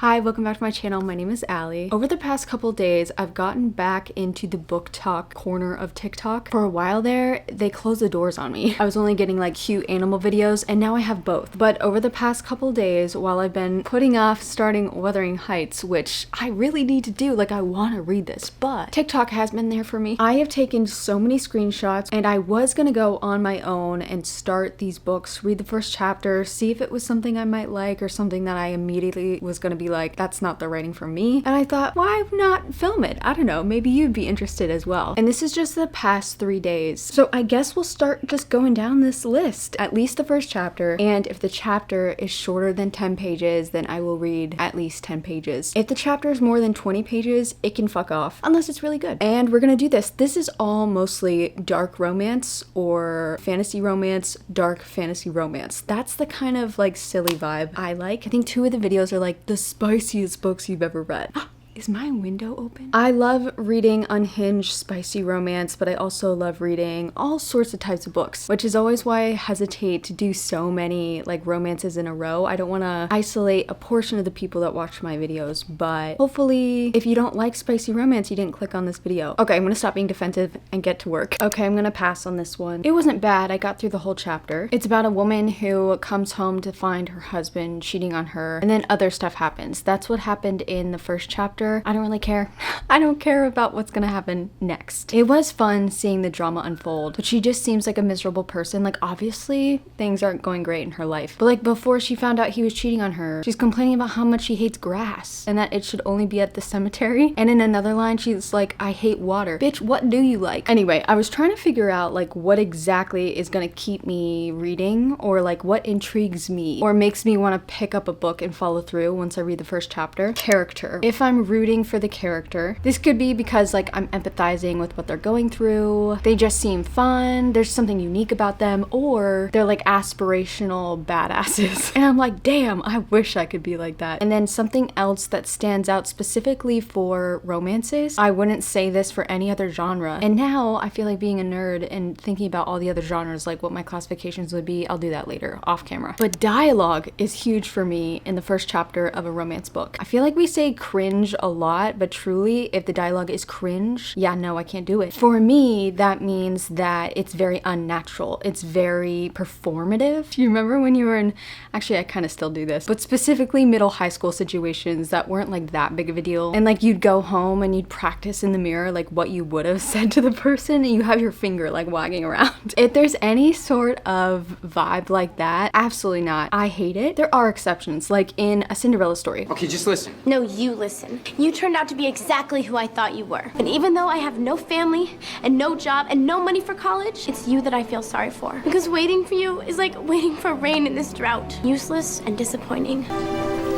Hi, welcome back to my channel. My name is Allie. Over the past couple days, I've gotten back into the booktok corner of TikTok. For a while there, they closed the doors on me. I was only getting like cute animal videos, and now I have both. But over the past couple days, while I've been putting off starting Wuthering Heights, which I really need to do, like I want to read this, but TikTok has been there for me. I have taken so many screenshots, and I was gonna go on my own and start these books, read the first chapter, see if it was something I might like or something that I immediately was gonna be like, that's not the writing for me. And I thought, why not film it? I don't know, maybe you'd be interested as well. And this is just the past 3 days. So I guess we'll start just going down this list, at least the first chapter. And if the chapter is shorter than 10 pages, then I will read at least 10 pages. If the chapter is more than 20 pages, it can fuck off, unless it's really good. And we're gonna do this. This is all mostly dark romance or fantasy romance, dark fantasy romance. That's the kind of like silly vibe I like. I think 2 of the videos are like the spiciest books you've ever read. Is my window open? I love reading unhinged, spicy romance, but I also love reading all sorts of types of books, which is always why I hesitate to do so many like romances in a row. I don't want to isolate a portion of the people that watch my videos, but hopefully if you don't like spicy romance, you didn't click on this video. Okay, I'm gonna stop being defensive and get to work. Okay, I'm gonna pass on this one. It wasn't bad. I got through the whole chapter. It's about a woman who comes home to find her husband cheating on her, and then other stuff happens. That's what happened in the first chapter. I don't really care. I don't care about what's gonna happen next. It was fun seeing the drama unfold, but she just seems like a miserable person. Like, obviously things aren't going great in her life, but like before she found out he was cheating on her, she's complaining about how much she hates grass and that it should only be at the cemetery. And in another line, she's like, I hate water. Bitch, what do you like? Anyway, I was trying to figure out like what exactly is gonna keep me reading, or like what intrigues me or makes me want to pick up a book and follow through once I read the first chapter. Character. If I'm rooting for the character, this could be because like I'm empathizing with what they're going through, they just seem fun, there's something unique about them, or they're like aspirational badasses and I'm like, damn, I wish I could be like that. And then something else that stands out specifically for romances, I wouldn't say this for any other genre, and now I feel like being a nerd and thinking about all the other genres, like what my classifications would be. I'll do that later off camera. But dialogue is huge for me in the first chapter of a romance book. I feel like we say cringe a lot, but truly, if the dialogue is cringe, yeah, no, I can't do it. For me, that means that it's very unnatural. It's very performative. Do you remember when you were in, actually I kind of still do this, but specifically middle high school situations that weren't like that big of a deal, and like you'd go home and you'd practice in the mirror like what you would have said to the person, and you have your finger like wagging around. If there's any sort of vibe like that, absolutely not. I hate it. There are exceptions, like in A Cinderella Story. Okay, just listen. No, you listen. You turned out to be exactly who I thought you were. And even though I have no family and no job and no money for college, it's you that I feel sorry for. Because waiting for you is like waiting for rain in this drought. Useless and disappointing.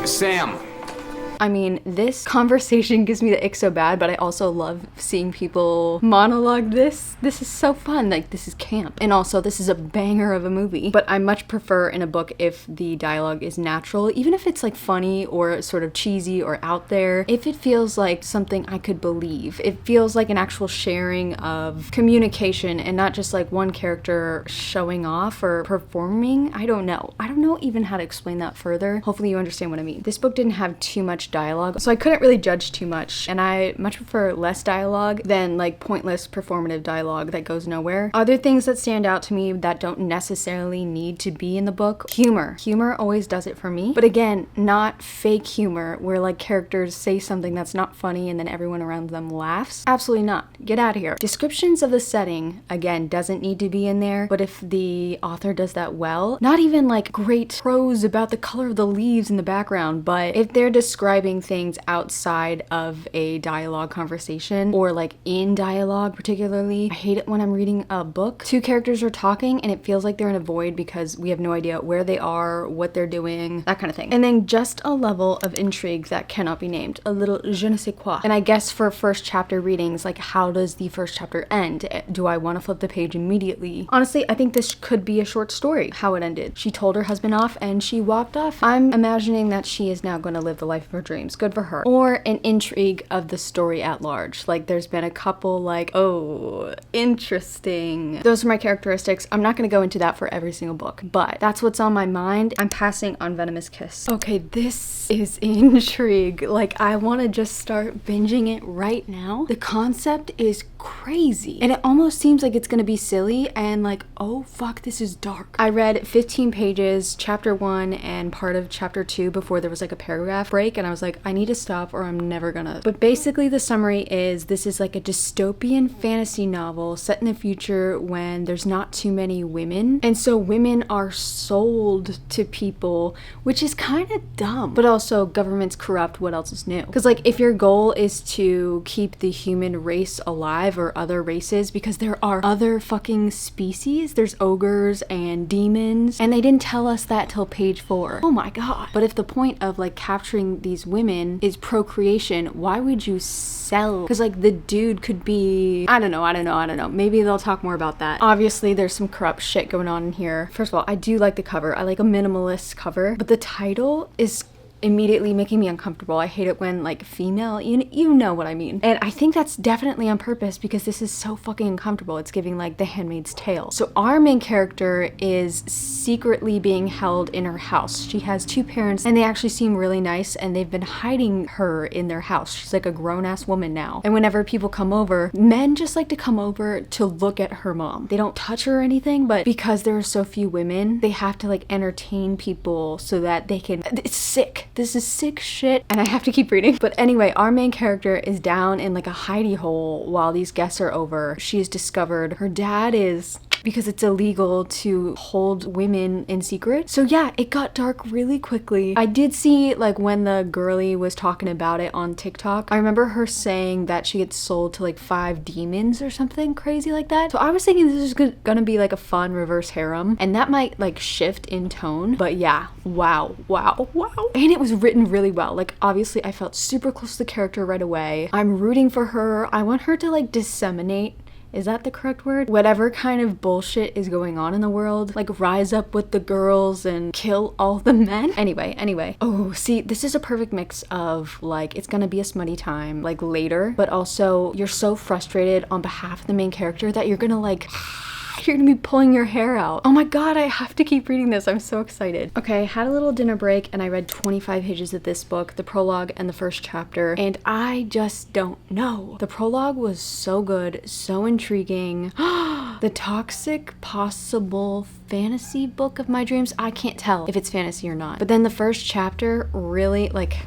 Sam. I mean, this conversation gives me the ick so bad, but I also love seeing people monologue this. This is so fun. Like, this is camp. And also, this is a banger of a movie. But I much prefer in a book if the dialogue is natural, even if it's like funny or sort of cheesy or out there. If it feels like something I could believe, it feels like an actual sharing of communication and not just like one character showing off or performing. I don't know. I don't know even how to explain that further. Hopefully you understand what I mean. This book didn't have too much dialogue, so I couldn't really judge too much, and I much prefer less dialogue than like pointless performative dialogue that goes nowhere. Other things that stand out to me that don't necessarily need to be in the book: humor. Humor always does it for me, but again, not fake humor where like characters say something that's not funny and then everyone around them laughs. Absolutely not. Get out of here. Descriptions of the setting, again, doesn't need to be in there, but if the author does that well, not even like great prose about the color of the leaves in the background, but if they're describing things outside of a dialogue conversation, or like in dialogue particularly. I hate it when I'm reading a book. 2 characters are talking and it feels like they're in a void because we have no idea where they are, what they're doing, that kind of thing. And then just a level of intrigue that cannot be named. A little je ne sais quoi. And I guess for first chapter readings, like how does the first chapter end? Do I want to flip the page immediately? Honestly, I think this could be a short story, how it ended. She told her husband off and she walked off. I'm imagining that she is now going to live the life of her her dreams. Good for her. Or an intrigue of the story at large. Like there's been a couple like, oh, interesting. Those are my characteristics. I'm not going to go into that for every single book, but that's what's on my mind. I'm passing on Venomous Kiss. Okay, this is intrigue. Like I want to just start binging it right now. The concept is crazy and it almost seems like it's going to be silly and like, oh fuck, this is dark. I read 15 pages, chapter 1 and part of chapter 2 before there was like a paragraph break, and I was like, I need to stop or I'm never gonna. But basically the summary is this is like a dystopian fantasy novel set in the future when there's not too many women, and so women are sold to people, which is kind of dumb. But also government's corrupt, what else is new? Because like if your goal is to keep the human race alive or other races, because there are other fucking species, there's ogres and demons, and they didn't tell us that till page 4. Oh my god. But if the point of like capturing these women is procreation, why would you sell? Because like the dude could be, I don't know. Maybe they'll talk more about that. Obviously there's some corrupt shit going on in here. First of all, I do like the cover. I like a minimalist cover, but the title is immediately making me uncomfortable. I hate it when like female, you know what I mean. And I think that's definitely on purpose because this is so fucking uncomfortable. It's giving like The Handmaid's Tale. So our main character is secretly being held in her house. She has 2 parents and they actually seem really nice and they've been hiding her in their house. She's like a grown-ass woman now. And whenever people come over, men just like to come over to look at her mom. They don't touch her or anything, but because there are so few women, they have to like entertain people so that they can, it's sick. This is sick shit and I have to keep reading. But anyway, our main character is down in like a hidey hole while these guests are over. She is discovered. Her dad is, because it's illegal to hold women in secret. So yeah, it got dark really quickly. I did see like when the girly was talking about it on TikTok, I remember her saying that she gets sold to like 5 demons or something crazy like that. So I was thinking this is gonna be like a fun reverse harem and that might like shift in tone. But yeah, wow. And it was written really well. Like obviously I felt super close to the character right away. I'm rooting for her. I want her to like disseminate, is that the correct word? Whatever kind of bullshit is going on in the world, like rise up with the girls and kill all the men. Anyway. Oh, see, this is a perfect mix of like, it's gonna be a smutty time like later, but also you're so frustrated on behalf of the main character that you're gonna like, you're gonna be pulling your hair out. Oh my god, I have to keep reading this. I'm so excited. Okay, I had a little dinner break and I read 25 pages of this book, the prologue and the first chapter, and I just don't know. The prologue was so good, so intriguing. The toxic possible fantasy book of my dreams. I can't tell if it's fantasy or not. But then the first chapter really like,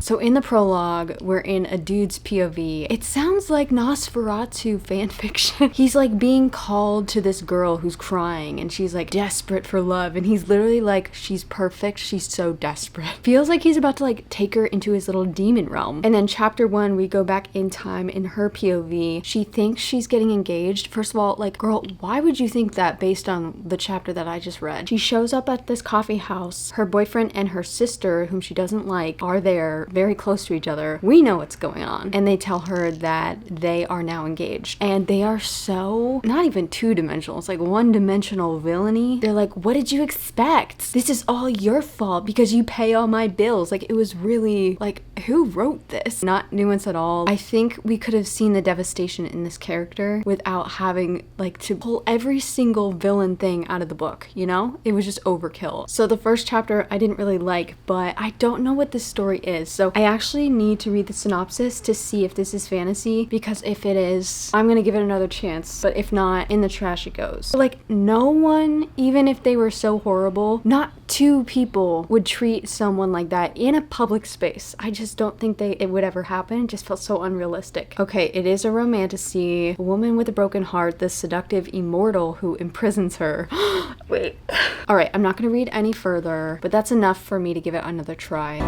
so in the prologue, we're in a dude's POV. It sounds like Nosferatu fanfiction. He's like being called to this girl who's crying and she's like desperate for love. And he's literally like, she's perfect. She's so desperate. Feels like he's about to like take her into his little demon realm. And then chapter 1, we go back in time in her POV. She thinks she's getting engaged. First of all, like, girl, why would you think that based on the chapter that I just read? She shows up at this coffee house. Her boyfriend and her sister, whom she doesn't like, are there very close to each other. We know what's going on. And they tell her that they are now engaged. And they are so, not even 2-dimensional, it's like 1-dimensional villainy. They're like, what did you expect? This is all your fault because you pay all my bills. Like, it was really like, who wrote this? Not nuanced at all. I think we could have seen the devastation in this character without having like to pull every single villain thing out of the book, you know? It was just overkill. So the first chapter I didn't really like, but I don't know what this story is. So I actually need to read the synopsis to see if this is fantasy, because if it is, I'm gonna give it another chance. But if not, in the trash it goes. So, like, no one, even if they were so horrible, not 2 people would treat someone like that in a public space. I just don't think it would ever happen. It just felt so unrealistic. Okay, it is a romantasy. A woman with a broken heart, the seductive immortal who imprisons her. Wait. All right, I'm not gonna read any further, but that's enough for me to give it another try.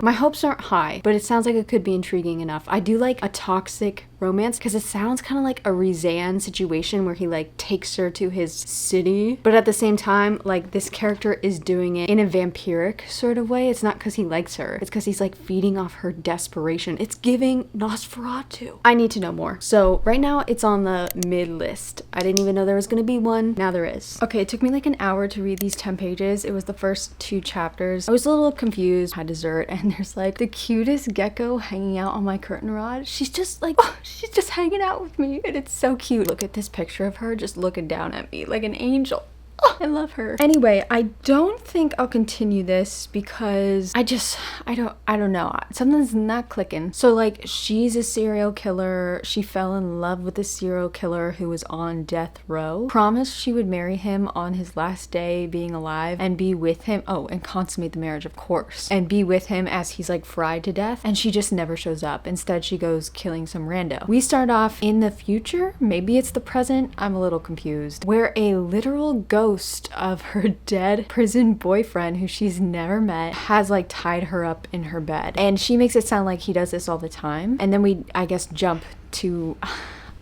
My hopes aren't high, but it sounds like it could be intriguing enough. I do like a toxic romance, because it sounds kind of like a Rizan situation where he like takes her to his city, but at the same time, like, this character is doing it in a vampiric sort of way. It's not because he likes her, it's because he's like feeding off her desperation. It's giving Nosferatu. I need to know more. So right now it's on the mid list. I didn't even know there was gonna be one. Now there is. Okay, it took me like an hour to read these 10 pages. It was the first 2 chapters. I was a little confused. Had dessert and there's like the cutest gecko hanging out on my curtain rod. She's just like, oh, she's just hanging out with me and it's so cute. Look at this picture of her just looking down at me like an angel. Oh, I love her. Anyway, I don't think I'll continue this because I don't know. Something's not clicking. So like, she's a serial killer. She fell in love with a serial killer who was on death row. Promised she would marry him on his last day being alive and be with him. Oh, and consummate the marriage, of course. And be with him as he's like fried to death. And she just never shows up. Instead, she goes killing some rando. We start off in the future. Maybe it's the present. I'm a little confused. Where a literal ghost of her dead prison boyfriend, who she's never met, has like tied her up in her bed. And she makes it sound like he does this all the time. And then we, I guess, jump to...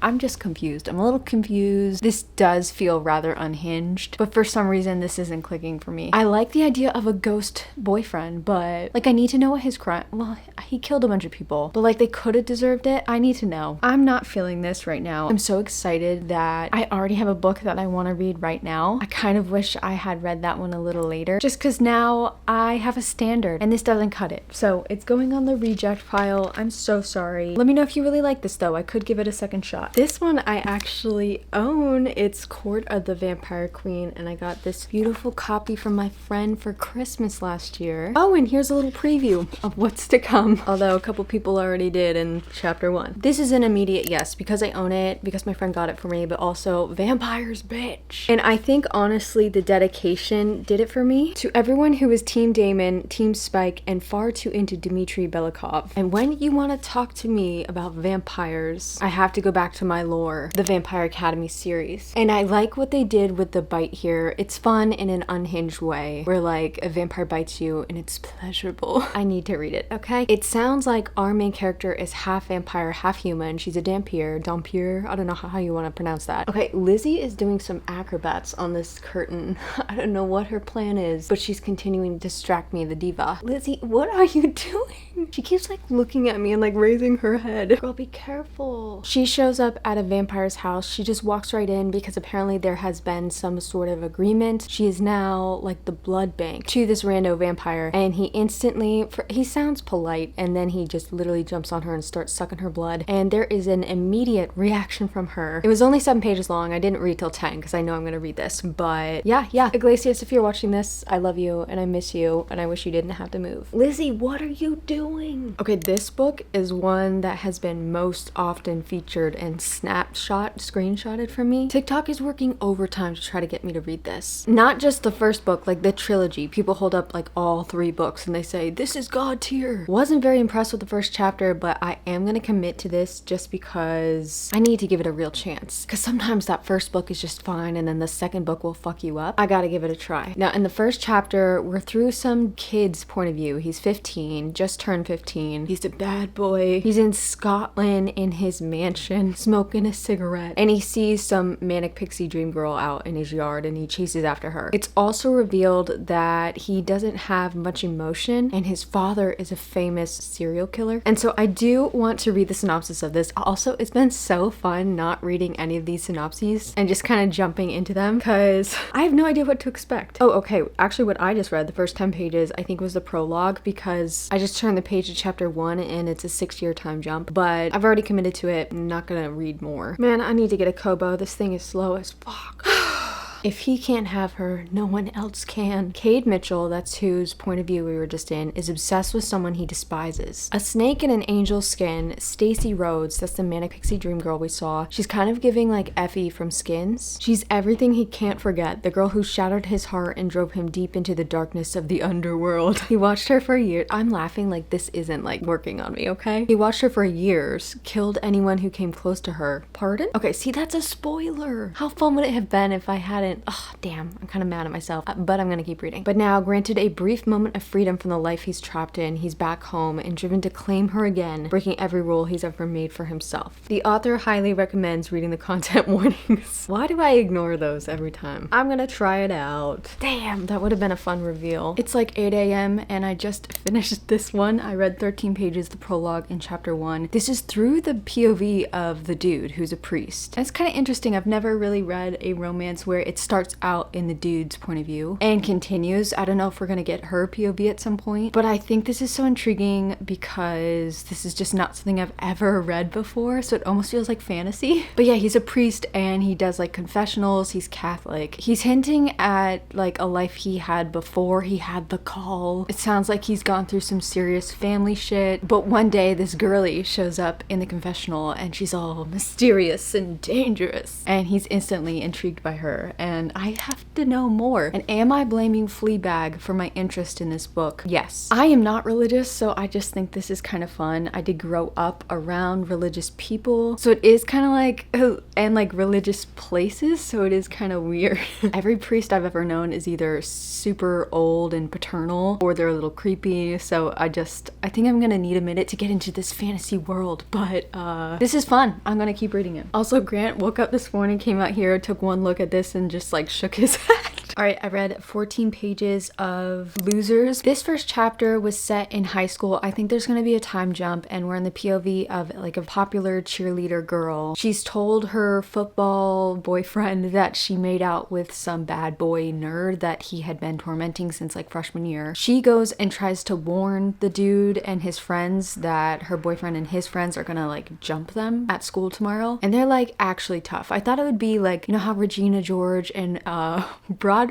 I'm just confused. I'm a little confused. This does feel rather unhinged, but for some reason this isn't clicking for me. I like the idea of a ghost boyfriend, but like, I need to know what his crime, well, he killed a bunch of people, but like, they could have deserved it. I need to know. I'm not feeling this right now. I'm so excited that I already have a book that I want to read right now. I kind of wish I had read that one a little later, just because now I have a standard and this doesn't cut it. So it's going on the reject pile. I'm so sorry. Let me know if you really like this though. I could give it a second shot. This one I actually own. It's Court of the Vampire Queen, and I got this beautiful copy from my friend for Christmas last year. Oh, and here's a little preview of what's to come, although a couple people already did in chapter 1. This is an immediate yes, because I own it, because my friend got it for me, but also vampires, bitch. And I think honestly the dedication did it for me. To everyone who is Team Damon, Team Spike, and far too into Dmitry Belikov. And when you want to talk to me about vampires, I have to go back to my lore, the Vampire Academy series. And I like what they did with the bite here. It's fun in an unhinged way, where like a vampire bites you and it's pleasurable. I need to read it, okay? It sounds like our main character is half vampire, half human. She's a Dampier. I don't know how you want to pronounce that. Okay, Lizzie is doing some acrobats on this curtain. I don't know what her plan is, but she's continuing to distract me, the diva. Lizzie, what are you doing? She keeps like looking at me and like raising her head. Girl, be careful. She shows up at a vampire's house. She just walks right in because apparently there has been some sort of agreement. She is now like the blood bank to this rando vampire, and he instantly, he sounds polite, and then he just literally jumps on her and starts sucking her blood, and there is an immediate reaction from her. It was only 7 pages long. I didn't read till 10 because I know I'm gonna read this, but yeah. Iglesias, if you're watching this, I love you and I miss you and I wish you didn't have to move. Lizzie, what are you doing? Okay, this book is one that has been most often featured and screenshotted for me. TikTok is working overtime to try to get me to read this. Not just the first book, like the trilogy. People hold up like all 3 books and they say, this is God tier. Wasn't very impressed with the first chapter, but I am gonna commit to this just because I need to give it a real chance. Because sometimes that first book is just fine and then the second book will fuck you up. I gotta give it a try. Now, in the first chapter, we're through some kid's point of view. He's 15, just turned 15. He's a bad boy. He's in Scotland in his mansion, smoking a cigarette, and he sees some manic pixie dream girl out in his yard and he chases after her. It's also revealed that he doesn't have much emotion and his father is a famous serial killer. And so I do want to read the synopsis of this. Also, it's been so fun not reading any of these synopses and just kind of jumping into them because I have no idea what to expect. Oh, okay. Actually, what I just read, the first 10 pages, I think was the prologue because I just turned the page to chapter 1 and it's a 6-year time jump, but I've already committed to it. I'm not gonna read more. Man, I need to get a Kobo. This thing is slow as fuck. If he can't have her, no one else can. Cade Mitchell, that's whose point of view we were just in, is obsessed with someone he despises. A snake in an angel's skin, Stacy Rhodes, that's the manic pixie dream girl we saw. She's kind of giving like Effie from Skins. She's everything he can't forget, the girl who shattered his heart and drove him deep into the darkness of the underworld. He watched her for years. I'm laughing like this isn't like working on me, okay? He watched her for years, killed anyone who came close to her. Pardon? Okay, see, that's a spoiler. How fun would it have been if I hadn't didn't. Oh, damn, I'm kind of mad at myself, but I'm gonna keep reading. But now, granted a brief moment of freedom from the life he's trapped in, he's back home and driven to claim her again, breaking every rule he's ever made for himself. The author highly recommends reading the content warnings. Why do I ignore those every time? I'm gonna try it out. Damn, that would have been a fun reveal. It's like 8 a.m. and I just finished this one. I read 13 pages, the prologue in chapter 1. This is through the POV of the dude who's a priest. And it's kind of interesting. I've never really read a romance where it starts out in the dude's point of view and continues. I don't know if we're gonna get her POV at some point, but I think this is so intriguing because this is just not something I've ever read before, so it almost feels like fantasy. But yeah, he's a priest and he does like confessionals. He's Catholic. He's hinting at like a life he had before he had the call. It sounds like he's gone through some serious family shit, but one day this girly shows up in the confessional and she's all mysterious and dangerous, and he's instantly intrigued by her, and I have to know more. And am I blaming Fleabag for my interest in this book? Yes. I am not religious, so I just think this is kind of fun. I did grow up around religious people, so it is kind of like, and like religious places, so it is kind of weird. Every priest I've ever known is either super old and paternal or they're a little creepy, so I think I'm gonna need a minute to get into this fantasy world, but this is fun. I'm gonna keep reading it. Also, Grant woke up this morning, came out here, took one look at this and just like shook his head. Alright, I read 14 pages of Losers. This first chapter was set in high school. I think there's gonna be a time jump and we're in the POV of like a popular cheerleader girl. She's told her football boyfriend that she made out with some bad boy nerd that he had been tormenting since like freshman year. She goes and tries to warn the dude and his friends that her boyfriend and his friends are gonna like jump them at school tomorrow. And they're like actually tough. I thought it would be like, you know how Regina George and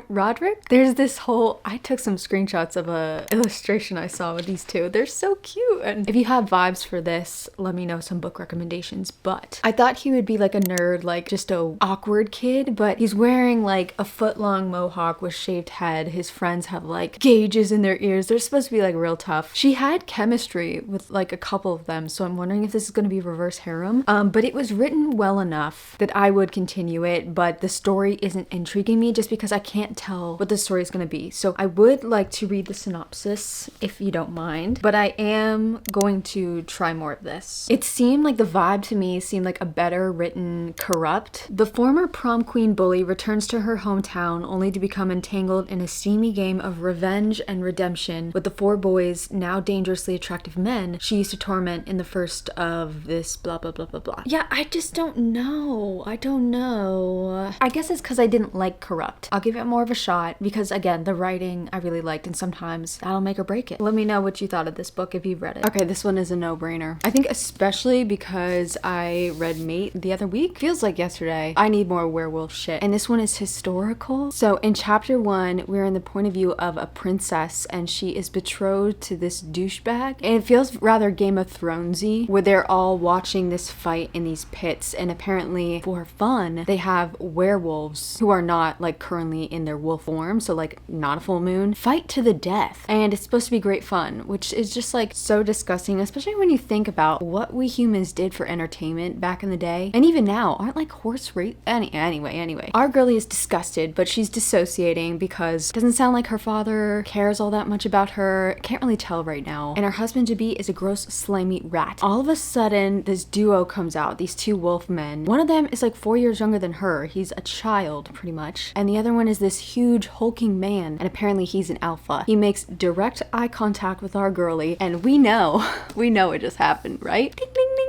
Roderick? There's this whole, I took some screenshots of a illustration I saw with these two. They're so cute. And if you have vibes for this, let me know some book recommendations. But I thought he would be like a nerd, like just a awkward kid, but he's wearing like a foot-long mohawk with shaved head. His friends have like gauges in their ears. They're supposed to be like real tough. She had chemistry with like a couple of them, so I'm wondering if this is going to be reverse harem. But it was written well enough that I would continue it, but the story isn't intriguing me just because I can't tell what the story is going to be. So I would like to read the synopsis if you don't mind, but I am going to try more of this. It seemed like the vibe to me seemed like a better written Corrupt. The former prom queen bully returns to her hometown only to become entangled in a steamy game of revenge and redemption with the four boys, now dangerously attractive men, she used to torment in the first of this blah blah blah blah blah. Yeah, I just don't know. I don't know. I guess it's because I didn't like Corrupt. I'll give it more of a shot because again, the writing I really liked and sometimes that'll make or break it. Let me know what you thought of this book if you've read it. Okay, this one is a no-brainer. I think especially because I read Mate the other week. Feels like yesterday. I need more werewolf shit. And this one is historical. So in chapter 1, we're in the point of view of a princess and she is betrothed to this douchebag. And it feels rather Game of Thronesy where they're all watching this fight in these pits, and apparently for fun they have werewolves who are not like currently in their wolf form, so like not a full moon, fight to the death. And it's supposed to be great fun, which is just like so disgusting, especially when you think about what we humans did for entertainment back in the day. And even now, aren't like horse race anyway. Our girlie is disgusted, but she's dissociating because it doesn't sound like her father cares all that much about her. Can't really tell right now. And her husband to be is a gross slimy rat. All of a sudden this duo comes out, these two wolf men. One of them is like 4 years younger than her. He's a child pretty much. And the other one is this huge hulking man, and apparently he's an alpha. He makes direct eye contact with our girlie, and we know it just happened, right? Ding ding ding.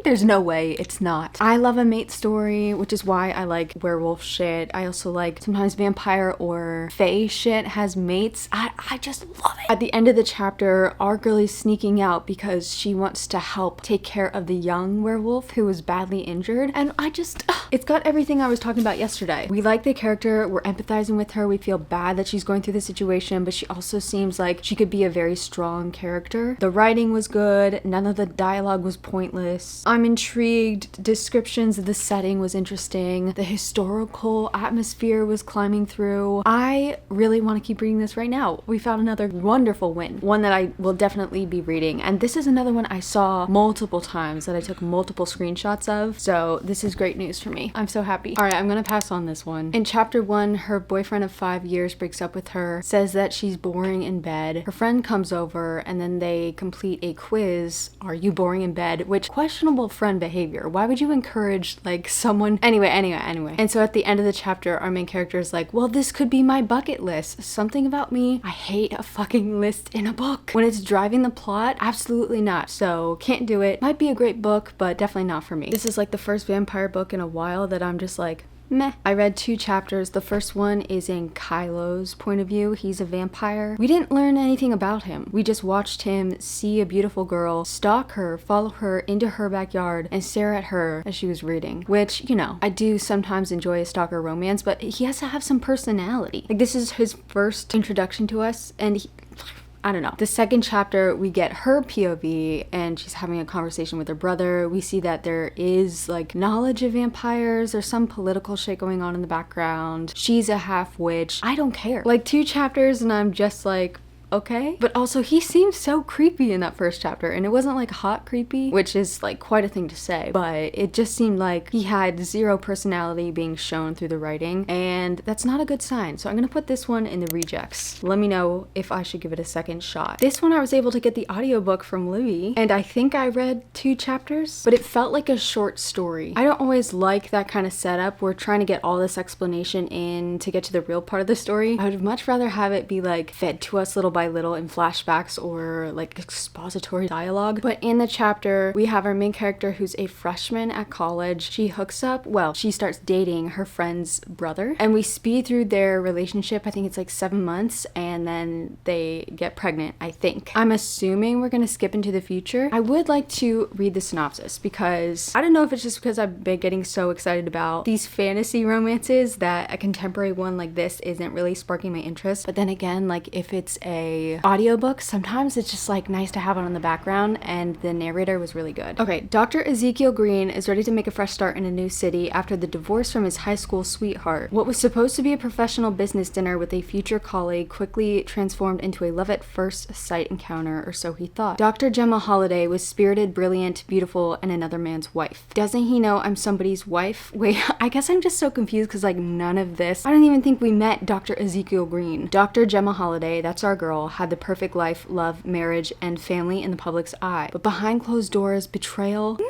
There's no way it's not. I love a mate story, which is why I like werewolf shit. I also like sometimes vampire or fae shit has mates. I just love it. At the end of the chapter, our girlie's sneaking out because she wants to help take care of the young werewolf who was badly injured. And it's got everything I was talking about yesterday. We like the character, we're empathizing with her, we feel bad that she's going through the situation, but she also seems like she could be a very strong character. The writing was good, none of the dialogue was pointless. I'm intrigued. Descriptions of the setting was interesting. The historical atmosphere was climbing through. I really want to keep reading this right now. We found another wonderful win, one that I will definitely be reading. And this is another one I saw multiple times that I took multiple screenshots of. So this is great news for me. I'm so happy. All right, I'm gonna pass on this one. In chapter 1, her boyfriend of 5 years breaks up with her, says that she's boring in bed. Her friend comes over and then they complete a quiz. Are you boring in bed? Which questionable friend behavior. Why would you encourage like someone? Anyway. And so at the end of the chapter, our main character is like, well, this could be my bucket list. Something about me. I hate a fucking list in a book. When it's driving the plot, absolutely not. So can't do it. Might be a great book, but definitely not for me. This is like the first vampire book in a while that I'm just like, meh. I read 2 chapters. The first one is in Kylo's point of view. He's a vampire. We didn't learn anything about him. We just watched him see a beautiful girl, stalk her, follow her into her backyard, and stare at her as she was reading. Which, you know, I do sometimes enjoy a stalker romance, but he has to have some personality. Like, this is his first introduction to us, and I don't know. The second chapter, we get her POV and she's having a conversation with her brother. We see that there is like knowledge of vampires. There's some political shit going on in the background. She's a half witch. I don't care. Like 2 chapters and I'm just like, okay. But also he seems so creepy in that first chapter, and it wasn't like hot creepy, which is like quite a thing to say, but it just seemed like he had 0 personality being shown through the writing, and that's not a good sign. So I'm gonna put this one in the rejects. Let me know if I should give it a second shot. This one I was able to get the audiobook from Louis, and I think I read 2 chapters, but it felt like a short story. I don't always like that kind of setup. We're trying to get all this explanation in to get to the real part of the story. I would much rather have it be like fed to us little by little in flashbacks or like expository dialogue. But in the chapter, we have our main character who's a freshman at college. She hooks up, well, she starts dating her friend's brother, and we speed through their relationship. I think it's like 7 months, and then they get pregnant, I think. I'm assuming we're gonna skip into the future. I would like to read the synopsis because I don't know if it's just because I've been getting so excited about these fantasy romances that a contemporary one like this isn't really sparking my interest. But then again, like if it's a audiobook, sometimes it's just like nice to have it on the background, and the narrator was really good. Okay, Dr. Ezekiel Green is ready to make a fresh start in a new city after the divorce from his high school sweetheart. What was supposed to be a professional business dinner with a future colleague quickly transformed into a love at first sight encounter, or so he thought. Dr. Gemma Holliday was spirited, brilliant, beautiful, and another man's wife. Doesn't he know I'm somebody's wife? Wait, I guess I'm just so confused because like none of this. I don't even think we met Dr. Ezekiel Green. Dr. Gemma Holliday, that's our girl, had the perfect life, love, marriage, and family in the public's eye. But behind closed doors, betrayal, no!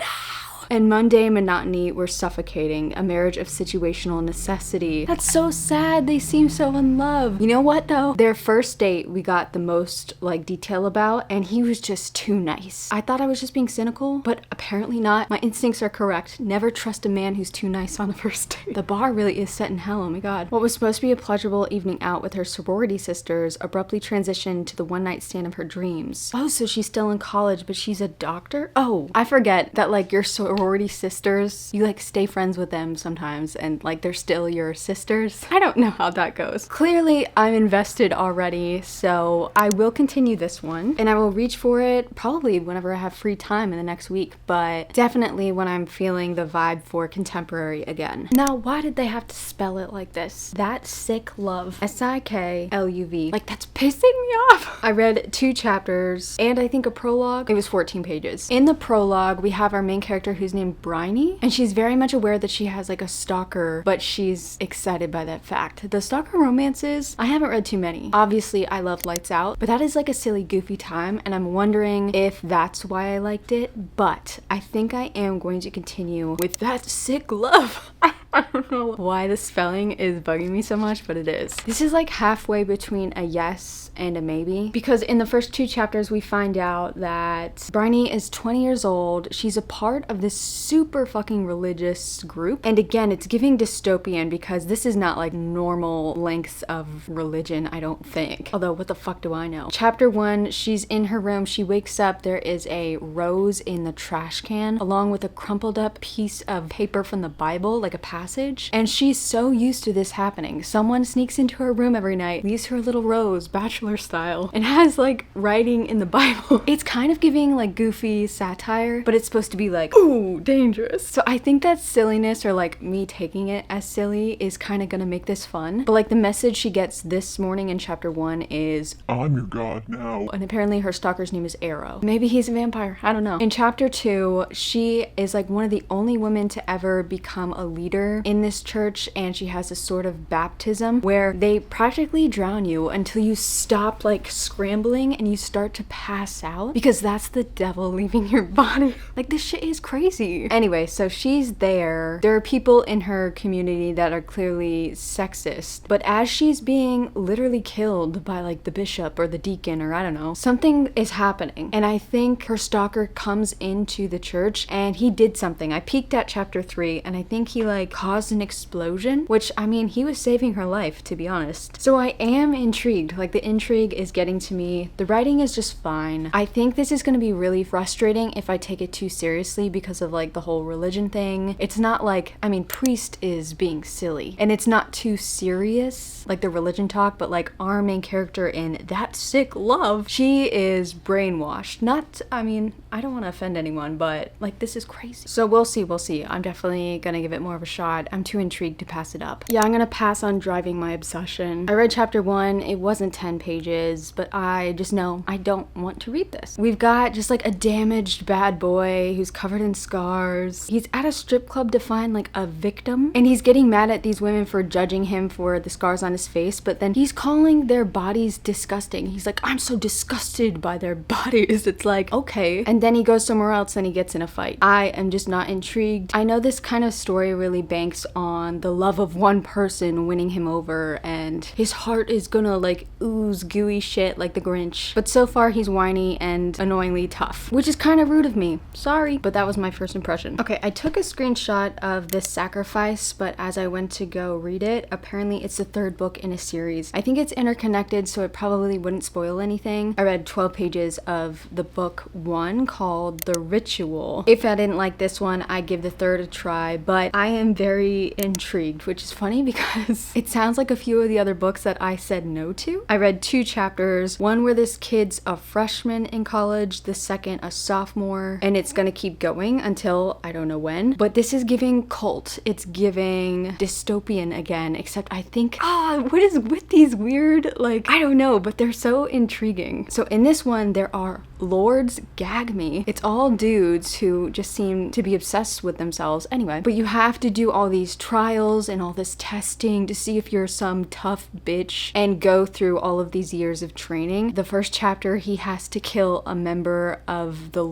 And mundane monotony were suffocating, a marriage of situational necessity. That's so sad. They seem so in love. You know what though? Their first date we got the most like detail about, and he was just too nice. I thought I was just being cynical, but apparently not. My instincts are correct. Never trust a man who's too nice on a first date. The bar really is set in hell, oh my god. What was supposed to be a pleasurable evening out with her sorority sisters abruptly transitioned to the one night stand of her dreams. Oh, so she's still in college, but she's a doctor? Oh, I forget that like your sorority sisters, you like stay friends with them sometimes and like they're still your sisters. I don't know how that goes. Clearly I'm invested already, so I will continue this one and I will reach for it probably whenever I have free time in the next week, but definitely when I'm feeling the vibe for contemporary again. Now, why did they have to spell it like this? That's Sik Luv. S-I-K-L-U-V. Like, that's pissing me off. I read 2 chapters and I think a prologue. It was 14 pages. In the prologue, we have our main character who's named Bryony, and she's very much aware that she has like a stalker, but she's excited by that fact. The stalker romances, I haven't read too many. Obviously, I love Lights Out, but that is like a silly, goofy time, and I'm wondering if that's why I liked it, but I think I am going to continue with that Sik Luv. I don't know why the spelling is bugging me so much, but it is. This is like halfway between a yes and a maybe, because in the first 2 chapters we find out that Bryony is 20 years old. She's a part of this super fucking religious group, and again, it's giving dystopian because this is not like normal lengths of religion, I don't think. Although, what the fuck do I know? Chapter 1, she's in her room, she wakes up, there is a rose in the trash can along with a crumpled up piece of paper from the Bible, like a passage, and she's so used to this happening. Someone sneaks into her room every night, leaves her a little rose, bachelor style, and has like writing in the Bible. It's kind of giving like goofy satire, but it's supposed to be like, ooh, dangerous. So I think that silliness, or like me taking it as silly, is kind of gonna make this fun. But like the message she gets this morning in chapter 1 is, I'm your god now. And apparently her stalker's name is Arrow. Maybe he's a vampire, I don't know. In chapter 2, she is like one of the only women to ever become a leader in this church, and she has a sort of baptism where they practically drown you until you stop like scrambling and you start to pass out, because that's the devil leaving your body. Like, this shit is crazy. Anyway, so she's there. There are people in her community that are clearly sexist, but as she's being literally killed by like the bishop or the deacon, or I don't know, something is happening. And I think her stalker comes into the church and he did something. I peeked at chapter 3 and I think he like caused an explosion, which, I mean, he was saving her life, to be honest. So I am intrigued. Like, the intrigue is getting to me. The writing is just fine. I think this is going to be really frustrating if I take it too seriously because of like the whole religion thing. It's not like, I mean, Priest is being silly and it's not too serious like the religion talk, but like our main character in that Sik Luv, she is brainwashed. Not, I mean, I don't want to offend anyone, but like, this is crazy. So we'll see. I'm definitely gonna give it more of a shot. I'm too intrigued to pass it up. Yeah, I'm gonna pass on Driving My Obsession. I read chapter 1. It wasn't 10 pages, but I just know I don't want to read this. We've got just like a damaged bad boy who's covered in scars. He's at a strip club to find like a victim, and he's getting mad at these women for judging him for the scars on his face, but then he's calling their bodies disgusting. He's like, I'm so disgusted by their bodies. It's like, okay. And then he goes somewhere else and he gets in a fight. I am just not intrigued. I know this kind of story really banks on the love of one person winning him over, and his heart is gonna like ooze gooey shit like the Grinch. But so far he's whiny and annoyingly tough, which is kind of rude of me. Sorry, but that was my first impression. Okay, I took a screenshot of this sacrifice, but as I went to go read it, apparently it's the 3rd book in a series. I think it's interconnected, so it probably wouldn't spoil anything. I read 12 pages of the book 1 called The Ritual. If I didn't like this one, I'd give the 3rd a try, but I am very intrigued, which is funny because it sounds like a few of the other books that I said no to. I read 2 chapters, one where this kid's a freshman in college, the second a sophomore, and it's gonna keep going until I don't know when. But this is giving cult. It's giving dystopian again, except I think, what is with these weird, like, I don't know, but they're so intriguing. So in this one, there are lords, gag me. It's all dudes who just seem to be obsessed with themselves anyway. But you have to do all these trials and all this testing to see if you're some tough bitch and go through all of these years of training. The first chapter, he has to kill a member of the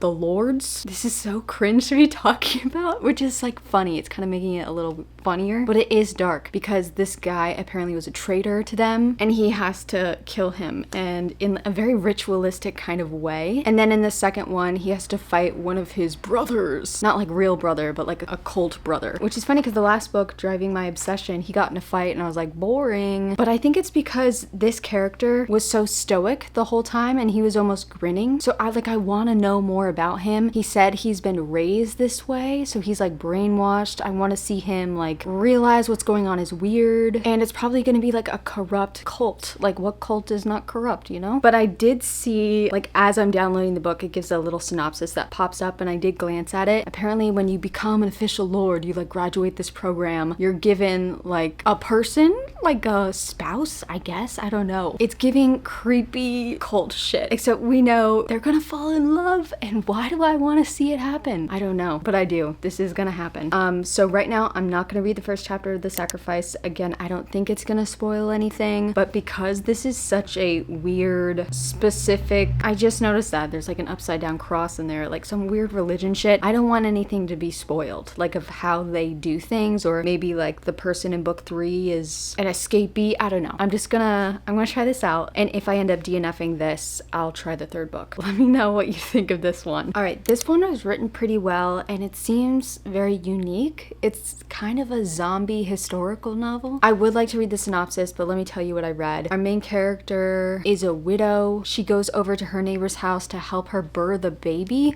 lords. This is so cringe to be talking about, which is like funny. It's kind of making it a little funnier, but it is dark because this guy apparently was a traitor to them and he has to kill him, and in a very ritualistic kind of way. And then in the second one, he has to fight one of his brothers, not like real brother, but like a cult brother, which is funny because the last book, Driving My Obsession, he got in a fight and I was like, boring. But I think it's because this character was so stoic the whole time and he was almost grinning. So I want to know more about him. He said he's been raised this way, so he's like brainwashed. I want to see him like realize what's going on is weird, and it's probably going to be like a corrupt cult. Like, what cult is not corrupt, you know? But I did see, like, as I'm downloading the book, it gives a little synopsis that pops up, and I did glance at it. Apparently when you become an official lord, you like graduate this program, you're given like a person, like a spouse, I guess. I don't know. It's giving creepy cult shit, except we know they're gonna fall in love, and why do I want to see it happen? I don't know, but I do. This is gonna happen. So right now I'm not gonna read the first chapter of The Sacrifice. Again, I don't think it's gonna spoil anything, but because this is such a weird, specific, I just noticed that there's like an upside down cross in there, like some weird religion shit. I don't want anything to be spoiled, like of how they do things, or maybe like the person in book 3 is an escapee. I don't know. I'm gonna try this out, and if I end up DNFing this, I'll try the 3rd book. Let me know what you think of this one. All right, this one was written pretty well, and it seems very unique. It's kind of a zombie historical novel. I would like to read the synopsis, but let me tell you what I read. Our main character is a widow. She goes over to her neighbor's house to help her birth a baby.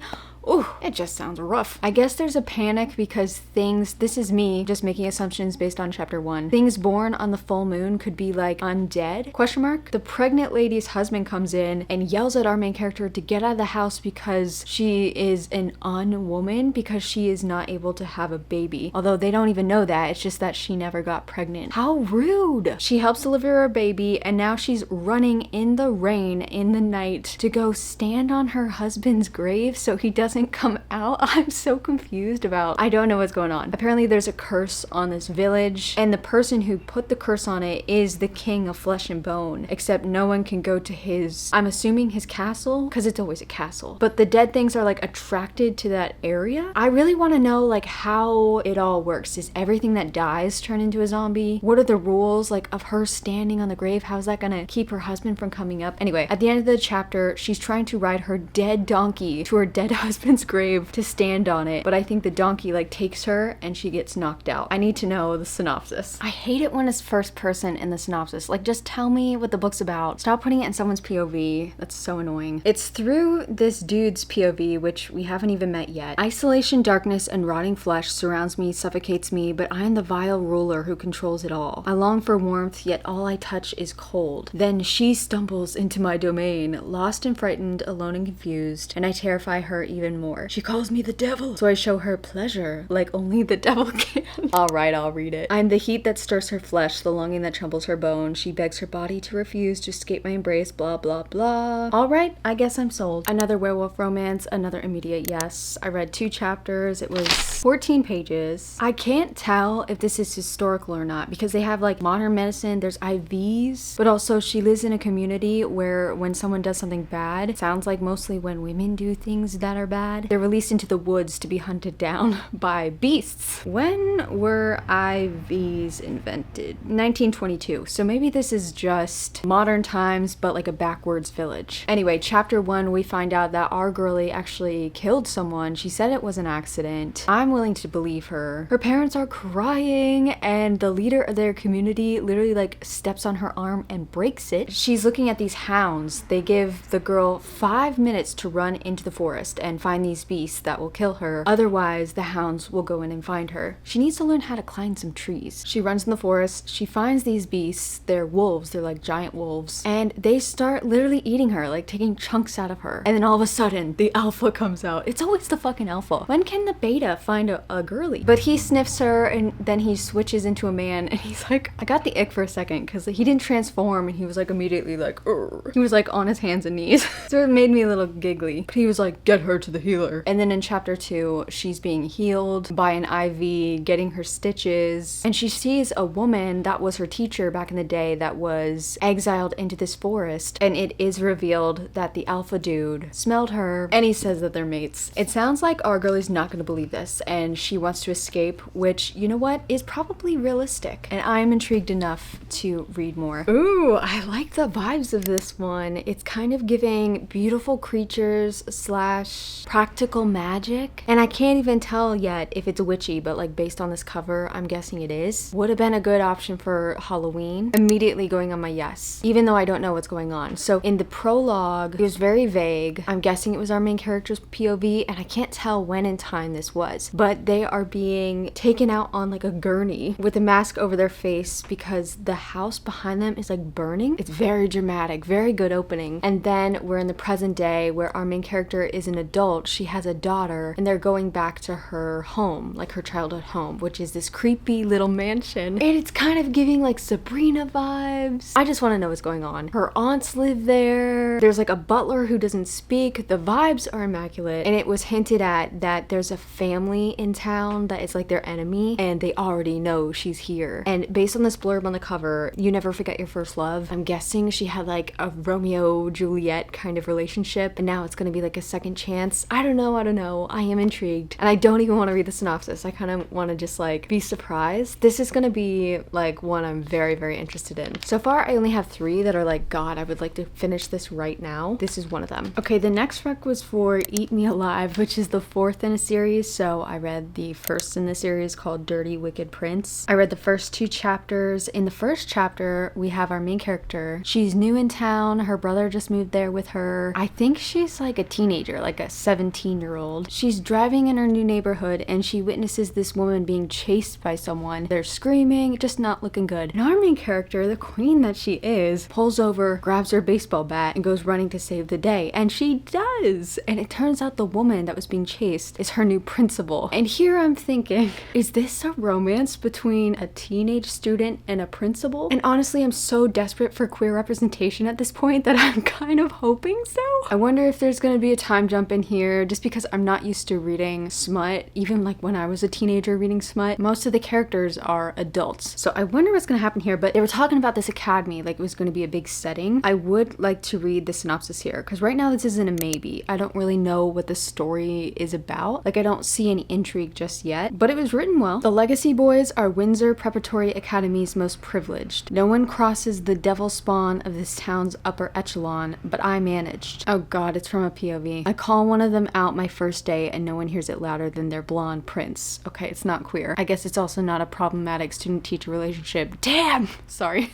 Ooh, it just sounds rough. I guess there's a panic because this is me just making assumptions based on chapter 1. Things born on the full moon could be like undead? Question mark. The pregnant lady's husband comes in and yells at our main character to get out of the house because she is an unwoman, because she is not able to have a baby. Although they don't even know that, it's just that she never got pregnant. How rude. She helps deliver her baby and now she's running in the rain in the night to go stand on her husband's grave so he doesn't come out. I'm so confused about, I don't know what's going on. Apparently there's a curse on this village and the person who put the curse on it is the king of flesh and bone, except no one can go to his, I'm assuming his castle, because it's always a castle. But the dead things are like attracted to that area. I really want to know like how it all works. Is everything that dies turn into a zombie? What are the rules like of her standing on the grave? How's that gonna keep her husband from coming up? Anyway, at the end of the chapter, she's trying to ride her dead donkey to her dead husband's grave to stand on it, but I think the donkey like takes her and she gets knocked out. I need to know the synopsis. I hate it when it's first person in the synopsis. Like, just tell me what the book's about. Stop putting it in someone's POV. That's so annoying. It's through this dude's POV, which we haven't even met yet. Isolation, darkness, and rotting flesh surrounds me, suffocates me, but I am the vile ruler who controls it all. I long for warmth, yet all I touch is cold. Then she stumbles into my domain, lost and frightened, alone and confused, and I terrify her even more. She calls me the devil, so I show her pleasure, like only the devil can. Alright, I'll read it. I'm the heat that stirs her flesh, the longing that trembles her bone. She begs her body to refuse to escape my embrace, blah blah blah. Alright, I guess I'm sold. Another werewolf romance, another immediate yes. I read 2 chapters, it was 14 pages. I can't tell if this is historical or not because they have like modern medicine, there's IVs, but also she lives in a community where when someone does something bad, it sounds like mostly when women do things that are bad, they're released into the woods to be hunted down by beasts. When were IVs invented? 1922. So maybe this is just modern times, but like a backwards village. Anyway, chapter 1, we find out that our girlie actually killed someone. She said it was an accident. I'm willing to believe her. Her parents are crying and the leader of their community literally like steps on her arm and breaks it. She's looking at these hounds. They give the girl 5 minutes to run into the forest and find these beasts that will kill her. Otherwise, the hounds will go in and find her. She needs to learn how to climb some trees. She runs in the forest. She finds these beasts. They're wolves. They're like giant wolves. And they start literally eating her, like taking chunks out of her. And then all of a sudden, the alpha comes out. It's always the fucking alpha. When can the beta find a girly? But he sniffs her and then he switches into a man and he's like, I got the ick for a second because he didn't transform and he was like immediately like, Urgh. He was like on his hands and knees. So it made me a little giggly. But he was like, get her to the healer. And then in chapter 2, she's being healed by an IV, getting her stitches, and she sees a woman that was her teacher back in the day that was exiled into this forest, and it is revealed that the alpha dude smelled her and he says that they're mates. It sounds like our girlie's not gonna believe this and she wants to escape, which, you know what, is probably realistic, and I'm intrigued enough to read more. Ooh, I like the vibes of this one. It's kind of giving beautiful creatures slash practical magic, and I can't even tell yet if it's witchy, but like based on this cover, I'm guessing it is. Would have been a good option for Halloween. Immediately going on my yes, even though I don't know what's going on. So in the prologue, it was very vague. I'm guessing it was our main character's POV, and I can't tell when in time this was, but they are being taken out on like a gurney with a mask over their face because the house behind them is like burning. It's very dramatic, very good opening. And then we're in the present day where our main character is an adult. She has a daughter and they're going back to her home, like her childhood home, which is this creepy little mansion. And it's kind of giving like Sabrina vibes. I just want to know what's going on. Her aunts live there. There's like a butler who doesn't speak. The vibes are immaculate. And it was hinted at that there's a family in town that is like their enemy and they already know she's here. And based on this blurb on the cover, you never forget your first love. I'm guessing she had like a Romeo Juliet kind of relationship and now it's gonna be like a second chance. I don't know. I am intrigued and I don't even want to read the synopsis. I kind of want to just like be surprised. This is gonna be like one I'm very, very interested in. So far I only have 3 that are like, God, I would like to finish this right now. This is one of them. Okay, the next rec was for Eat Me Alive, which is the 4th in a series. So I read the first in the series called Dirty Wicked Prince. I read the first 2 chapters. In the first chapter, we have our main character. She's new in town. Her brother just moved there with her. I think she's like a teenager, like a 17-year-old. She's driving in her new neighborhood and she witnesses this woman being chased by someone. They're screaming, just not looking good. And our main character, the queen that she is, pulls over, grabs her baseball bat, and goes running to save the day. And she does! And it turns out the woman that was being chased is her new principal. And here I'm thinking, is this a romance between a teenage student and a principal? And honestly, I'm so desperate for queer representation at this point that I'm kind of hoping so. I wonder if there's gonna be a time jump in here, just because I'm not used to reading smut. Even like when I was a teenager reading smut, most of the characters are adults. So I wonder what's gonna happen here, but they were talking about this academy like it was gonna be a big setting. I would like to read the synopsis here, because right now this isn't a maybe. I don't really know what the story is about. Like, I don't see any intrigue just yet, but it was written well. The Legacy Boys are Windsor Preparatory Academy's most privileged. No one crosses the devil spawn of this town's upper echelon, but I managed. Oh god, it's from a POV. I call one of them out my first day and no one hears it louder than their blonde prince. Okay, it's not queer. I guess it's also not a problematic student-teacher relationship. Damn! Sorry.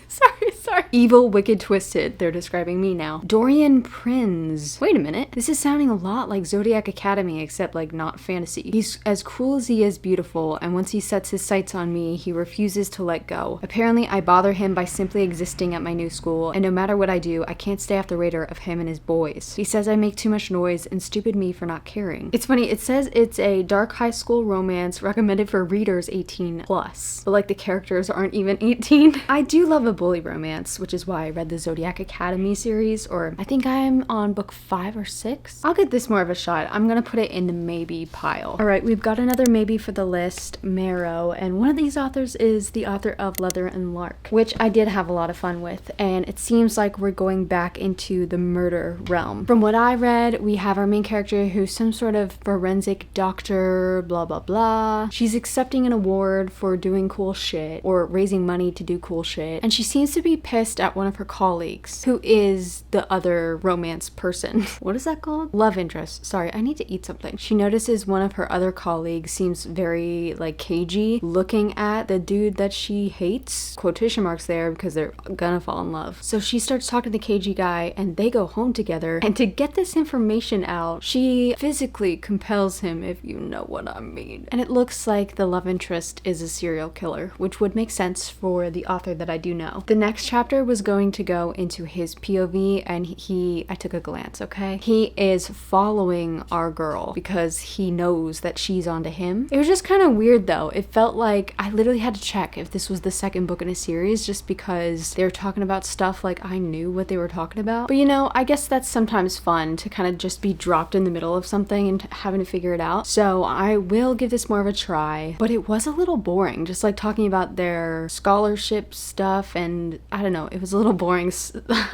Evil, wicked, twisted. They're describing me now. Dorian Prinz. Wait a minute. This is sounding a lot like Zodiac Academy, except like not fantasy. He's as cool as he is beautiful, and once he sets his sights on me, he refuses to let go. Apparently, I bother him by simply existing at my new school, and no matter what I do, I can't stay off the radar of him and his boys. He says I make too much noise, and stupid me for not caring. It's funny, it says it's a dark high school romance recommended for readers 18+, but like the characters aren't even 18. I do love a bully romance, which is why I read the Zodiac Academy series, or I think I'm on book 5 or 6. I'll get this more of a shot. I'm gonna put it in the maybe pile. All right, we've got another maybe for the list, Marrow, and one of these authors is the author of Leather and Lark, which I did have a lot of fun with, and it seems like we're going back into the murder realm. From what I read, we have our main character who's some sort of forensic doctor, blah blah blah. She's accepting an award for doing cool shit, or raising money to do cool shit, and she seems to be pissed at one of her colleagues, who is the other romance person. What is that called? Love interest. Sorry, I need to eat something. She notices one of her other colleagues seems very like cagey, looking at the dude that she hates. Quotation marks there, because they're gonna fall in love. So she starts talking to the cagey guy and they go home together, and to get this information out, she physically compels him, if you know what I mean. And it looks like the love interest is a serial killer, which would make sense for the author that I do know. The next chapter was going to go into his POV, and I took a glance, okay? He is following our girl because he knows that she's onto him. It was just kind of weird though. It felt like I literally had to check if this was the second book in a series, just because they were talking about stuff like I knew what they were talking about. But you know, I guess that's sometimes fun to kind of just be dropped in the middle of something and having to figure it out. So I will give this more of a try, but it was a little boring, just like talking about their scholarship stuff, and I don't know, it was a little boring.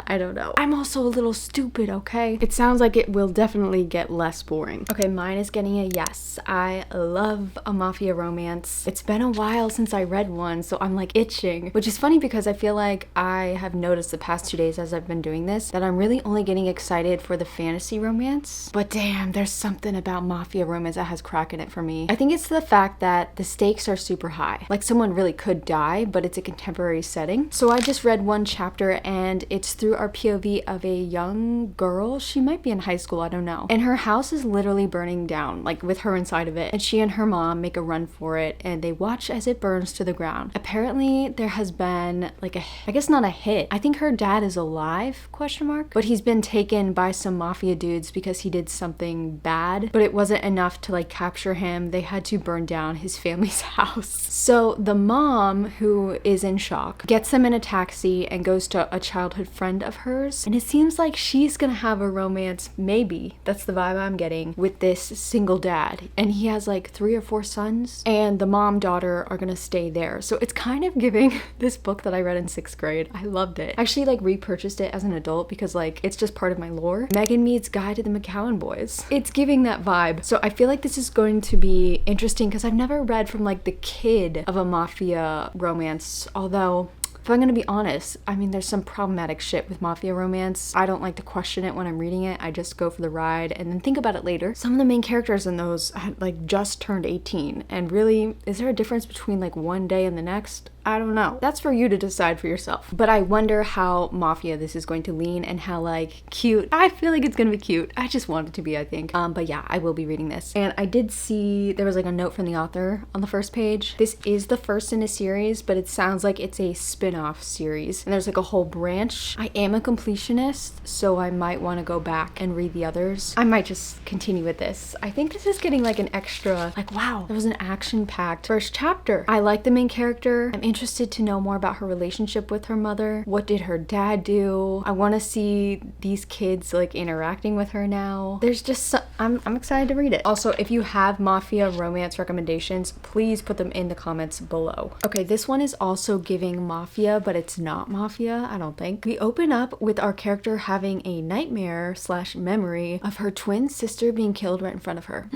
I don't know. I'm also a little stupid, okay? It sounds like it will definitely get less boring. Okay, mine is getting a yes. I love a mafia romance. It's been a while since I read one, so I'm like itching, which is funny because I feel like I have noticed the past 2 days as I've been doing this that I'm really only getting excited for the fantasy romance. But damn, there's something about mafia romance that has crack in it for me. I think it's the fact that the stakes are super high. Like someone really could die, but it's a contemporary setting. So I just read one chapter and it's through our POV of a young girl. She might be in high school, I don't know. And her house is literally burning down, like with her inside of it. And she and her mom make a run for it and they watch as it burns to the ground. Apparently there has been like I guess not a hit. I think her dad is alive, question mark, but he's been taken by some mafia dudes because he did something bad, but it wasn't enough to like capture him. They had to burn down his family's house. So the mom, who is in shock, gets them in a taxi and goes to a childhood friend of hers, and it seems like she's gonna have a romance, maybe, that's the vibe I'm getting, with this single dad, and he has like 3 or 4 sons, and the mom daughter are gonna stay there. So it's kind of giving this book that I read in 6th grade. I loved it. I actually like repurchased it as an adult because like it's just part of my lore. Megan Mead's Guide to the McCowan Boys. It's giving that vibe. So I feel like this is going to be interesting because I've never read from like the kid of a mafia romance, although if I'm gonna be honest, I mean, there's some problematic shit with mafia romance. I don't like to question it when I'm reading it. I just go for the ride and then think about it later. Some of the main characters in those had like just turned 18, and really, is there a difference between like one day and the next? I don't know. That's for you to decide for yourself. But I wonder how mafia this is going to lean and how like cute. I feel like it's gonna be cute. I just want it to be, I think. But yeah, I will be reading this. And I did see there was like a note from the author on the first page. This is the first in a series, but it sounds like it's a spin-off series. And there's like a whole branch. I am a completionist, so I might want to go back and read the others. I might just continue with this. I think this is getting like an extra, like, wow, there was an action-packed first chapter. I like the main character. I'm interested to know more about her relationship with her mother. What did her dad do? I want to see these kids like interacting with her now. There's just I'm excited to read it. Also, if you have mafia romance recommendations, please put them in the comments below. Okay, this one is also giving mafia, but it's not mafia, I don't think. We open up with our character having a nightmare / memory of her twin sister being killed right in front of her.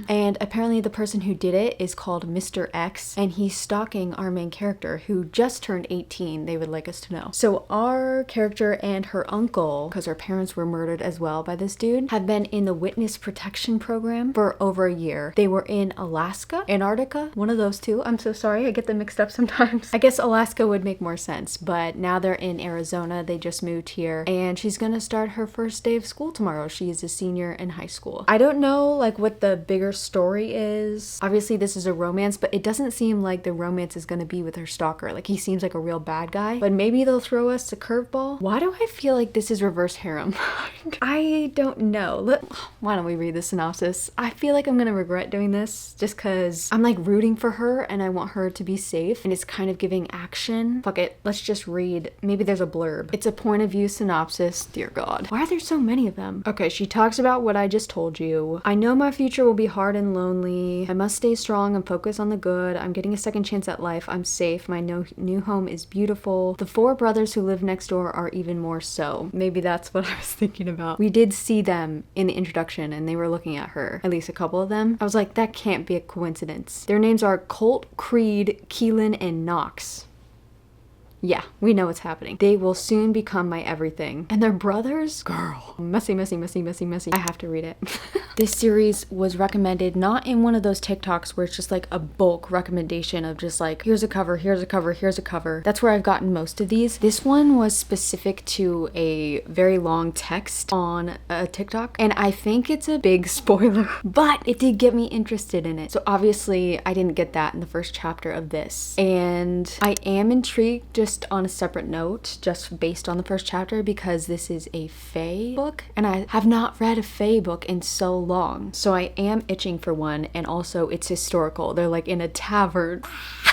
And apparently the person who did it is called Mr. X, and he's stalking our main character who just turned 18, they would like us to know. So our character and her uncle, because her parents were murdered as well by this dude, have been in the witness protection program for over a year. They were in Alaska, Antarctica, one of those two. I'm so sorry, I get them mixed up sometimes. I guess Alaska would make more sense, but now they're in Arizona. They just moved here, and she's gonna start her first day of school tomorrow. She is a senior in high school. I don't know like what the bigger story is. Obviously this is a romance, but it doesn't seem like the romance is gonna be with her stalker. Like he seems like a real bad guy, but maybe they'll throw us a curveball. Why do I feel like this is reverse harem? I don't know. Why don't we read the synopsis? I feel like I'm gonna regret doing this just because I'm like rooting for her and I want her to be safe, and it's kind of giving action. Fuck it, let's just read. Maybe there's a blurb. It's a point of view synopsis. Dear God, why are there so many of them? Okay, she talks about what I just told you. I know my future will be hard and lonely. I must stay strong and focus on the good. I'm getting a second chance at life. I'm safe. My new home is beautiful. The 4 brothers who live next door are even more so. Maybe that's what I was thinking about. We did see them in the introduction and they were looking at her, at least a couple of them. I was like, that can't be a coincidence. Their names are Colt, Creed, Keelan, and Knox. Yeah, we know what's happening. They will soon become my everything. And their brothers? Girl. Messy, messy, messy, messy, messy. I have to read it. This series was recommended not in one of those TikToks where it's just like a bulk recommendation of just like, here's a cover, here's a cover, here's a cover. That's where I've gotten most of these. This one was specific to a very long text on a TikTok, and I think it's a big spoiler, but it did get me interested in it. So obviously I didn't get that in the first chapter of this. And I am intrigued just on a separate note, just based on the first chapter, because this is a fae book and I have not read a fae book in so long. So I am itching for one, and also it's historical. They're like in a tavern.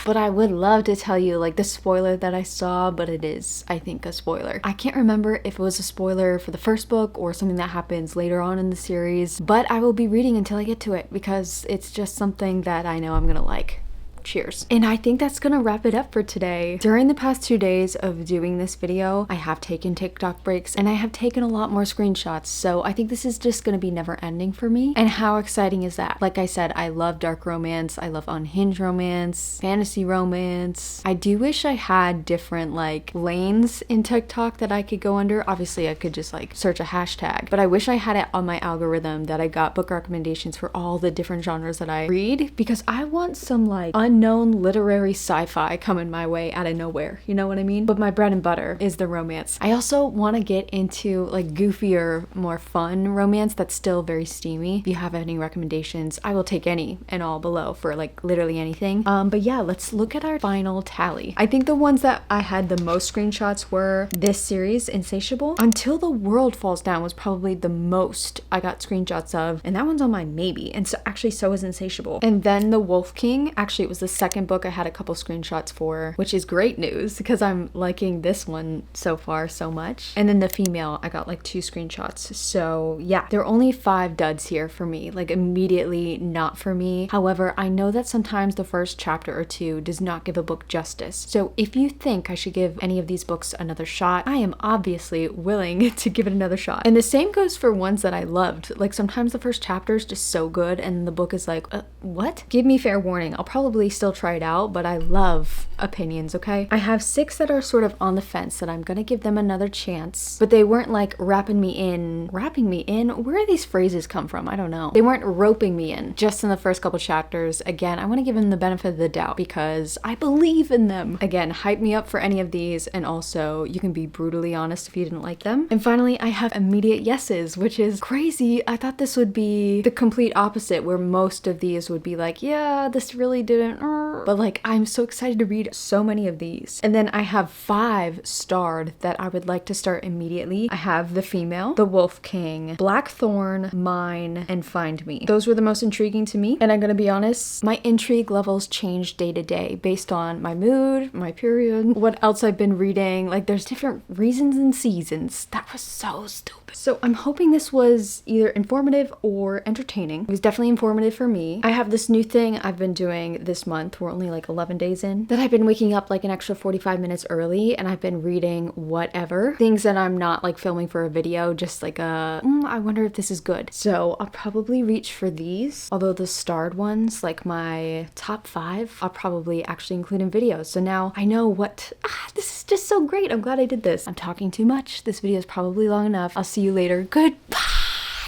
But I would love to tell you like the spoiler that I saw, but it is, I think, a spoiler. I can't remember if it was a spoiler for the first book or something that happens later on in the series, but I will be reading until I get to it because it's just something that I know I'm gonna like. Cheers. And I think that's gonna wrap it up for today. During the past 2 days of doing this video, I have taken TikTok breaks and I have taken a lot more screenshots, so I think this is just gonna be never ending for me. And how exciting is that? Like I said, I love dark romance, I love unhinged romance, fantasy romance. I do wish I had different like lanes in TikTok that I could go under. Obviously I could just like search a hashtag, but I wish I had it on my algorithm that I got book recommendations for all the different genres that I read, because I want some like unknown literary sci-fi coming my way out of nowhere, you know what I mean? But my bread and butter is the romance. I also want to get into like goofier, more fun romance that's still very steamy. If you have any recommendations, I will take any and all below for like literally anything. But yeah, let's look at our final tally. I think the ones that I had the most screenshots were this series, Insatiable. Until the World Falls Down was probably the most I got screenshots of, and that one's on my maybe, and so actually so is Insatiable. And then The Wolf King, actually it was the second book I had a couple screenshots for, which is great news because I'm liking this one so far so much. And then The Female, I got like 2 screenshots. So yeah, there are only 5 duds here for me, like immediately not for me. However, I know that sometimes the first chapter or 2 does not give a book justice. So if you think I should give any of these books another shot, I am obviously willing to give it another shot. And the same goes for ones that I loved. Like sometimes the first chapter is just so good and the book is like, what? Give me fair warning. I'll probably still try it out, but I love opinions, okay? I have 6 that are sort of on the fence that I'm gonna give them another chance, but they weren't like wrapping me in. Where do these phrases come from? I don't know. They weren't roping me in just in the first couple chapters. Again, I want to give them the benefit of the doubt because I believe in them. Again, hype me up for any of these, and also you can be brutally honest if you didn't like them. And finally, I have immediate yeses, which is crazy. I thought this would be the complete opposite, where most of these would be like, yeah, this really didn't, but like, I'm so excited to read so many of these. And then I have 5 starred that I would like to start immediately. I have The Female, The Wolf King, Black Thorn, Mine, and Find Me. Those were the most intriguing to me, and I'm gonna be honest, my intrigue levels change day to day based on my mood, my period, what else I've been reading. Like, there's different reasons and seasons. That was so stupid. So I'm hoping this was either informative or entertaining. It was definitely informative for me. I have this new thing I've been doing this month. We're only like 11 days in, that I've been waking up like an extra 45 minutes early, and I've been reading whatever. Things that I'm not like filming for a video, just like I wonder if this is good. So I'll probably reach for these. Although the starred ones, like my top 5, I'll probably actually include in videos. So now I know what, this is just so great. I'm glad I did this. I'm talking too much. This video is probably long enough. I'll see you later. Goodbye.